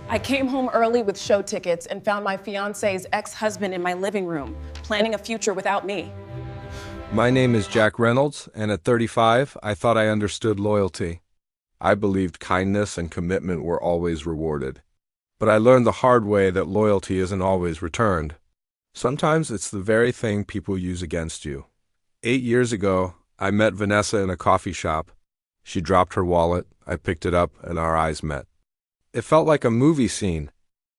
I came home early with show tickets and found my fiance's ex-husband in my living room, planning a future without me. My name is Jack Reynolds, and at 35, I thought I understood loyalty. I believed kindness and commitment were always rewarded. But I learned the hard way that loyalty isn't always returned. Sometimes it's the very thing people use against you. 8 years ago, I met Vanessa in a coffee shop. She dropped her wallet, I picked it up, and our eyes met. It felt like a movie scene.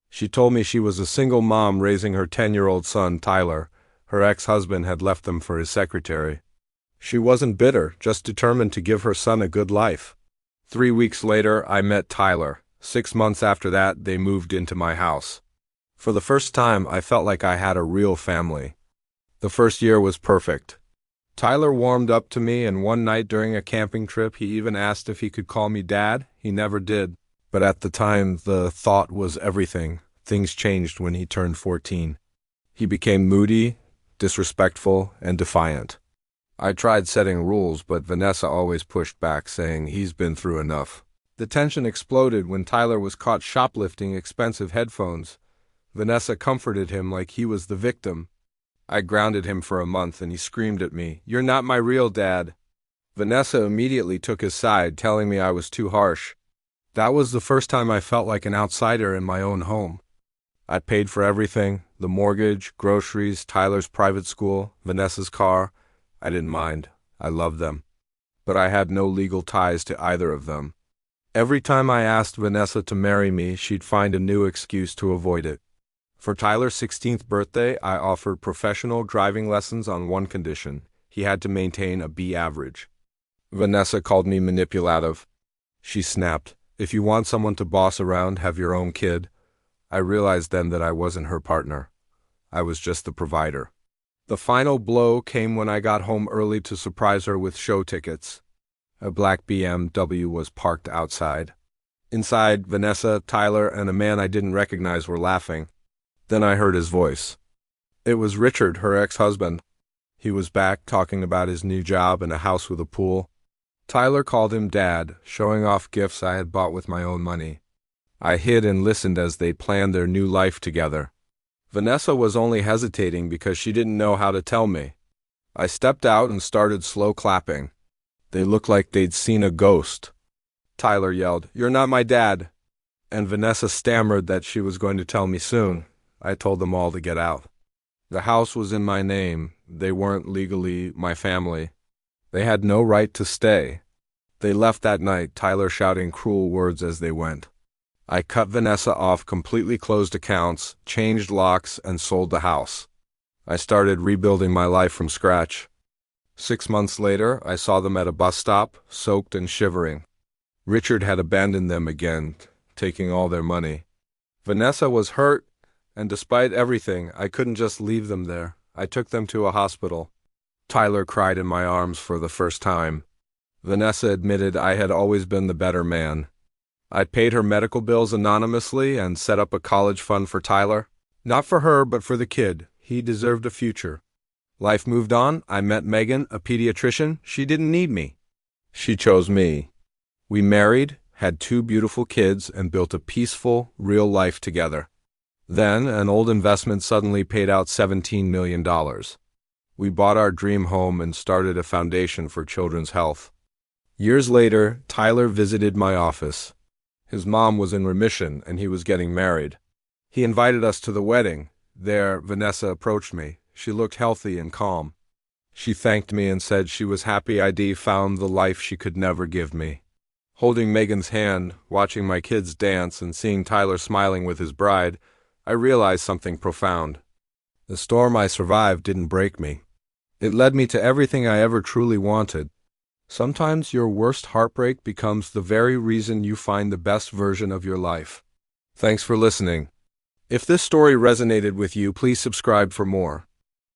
She told me she was a single mom raising her 10-year-old son, Tyler. Her ex-husband had left them for his secretary. She wasn't bitter, just determined to give her son a good life. 3 weeks later, I met Tyler. 6 months after that, they moved into my house. For the first time, I felt like I had a real family. The first year was perfect. Tyler warmed up to me, and one night during a camping trip, he even asked if he could call me Dad. He never did. But at the time, the thought was everything. Things changed when he turned 14. He became moody, disrespectful, and defiant. I tried setting rules, but Vanessa always pushed back, saying he's been through enough. The tension exploded when Tyler was caught shoplifting expensive headphones. Vanessa comforted him like he was the victim. I grounded him for a month, and he screamed at me, "You're not my real dad." Vanessa immediately took his side, telling me I was too harsh. That was the first time I felt like an outsider in my own home. I paid for everything, the mortgage, groceries, Tyler's private school, Vanessa's car. I didn't mind. I loved them. But I had no legal ties to either of them. Every time I asked Vanessa to marry me, she'd find a new excuse to avoid it. For Tyler's 16th birthday, I offered professional driving lessons on one condition. He had to maintain a B average. Vanessa called me manipulative. She snapped, "If you want someone to boss around, have your own kid." I realized then that I wasn't her partner. I was just the provider. The final blow came when I got home early to surprise her with show tickets. A black BMW was parked outside. Inside, Vanessa, Tyler, and a man I didn't recognize were laughing. Then I heard his voice. It was Richard, her ex-husband. He was back, talking about his new job and a house with a pool. Tyler called him Dad, showing off gifts I had bought with my own money. I hid and listened as they planned their new life together. Vanessa was only hesitating because she didn't know how to tell me. I stepped out and started slow clapping. They looked like they'd seen a ghost. Tyler yelled, "You're not my dad." And Vanessa stammered that she was going to tell me soon. I told them all to get out. The house was in my name. They weren't legally my family. They had no right to stay. They left that night, Tyler shouting cruel words as they went. I cut Vanessa off, completely closed accounts, changed locks, and sold the house. I started rebuilding my life from scratch. 6 months later, I saw them at a bus stop, soaked and shivering. Richard had abandoned them again, taking all their money. Vanessa was hurt, and despite everything, I couldn't just leave them there. I took them to a hospital. Tyler cried in my arms for the first time. Vanessa admitted I had always been the better man. I paid her medical bills anonymously and set up a college fund for Tyler. Not for her, but for the kid. He deserved a future. Life moved on. I met Megan, a pediatrician. She didn't need me. She chose me. We married, had 2 beautiful kids, and built a peaceful, real life together. Then, an old investment suddenly paid out $17 million. We bought our dream home and started a foundation for children's health. Years later, Tyler visited my office. His mom was in remission, and he was getting married. He invited us to the wedding. There, Vanessa approached me. She looked healthy and calm. She thanked me and said she was happy I'd found the life she could never give me. Holding Megan's hand, watching my kids dance, and seeing Tyler smiling with his bride, I realized something profound. The storm I survived didn't break me. It led me to everything I ever truly wanted. Sometimes your worst heartbreak becomes the very reason you find the best version of your life. Thanks for listening. If this story resonated with you, please subscribe for more.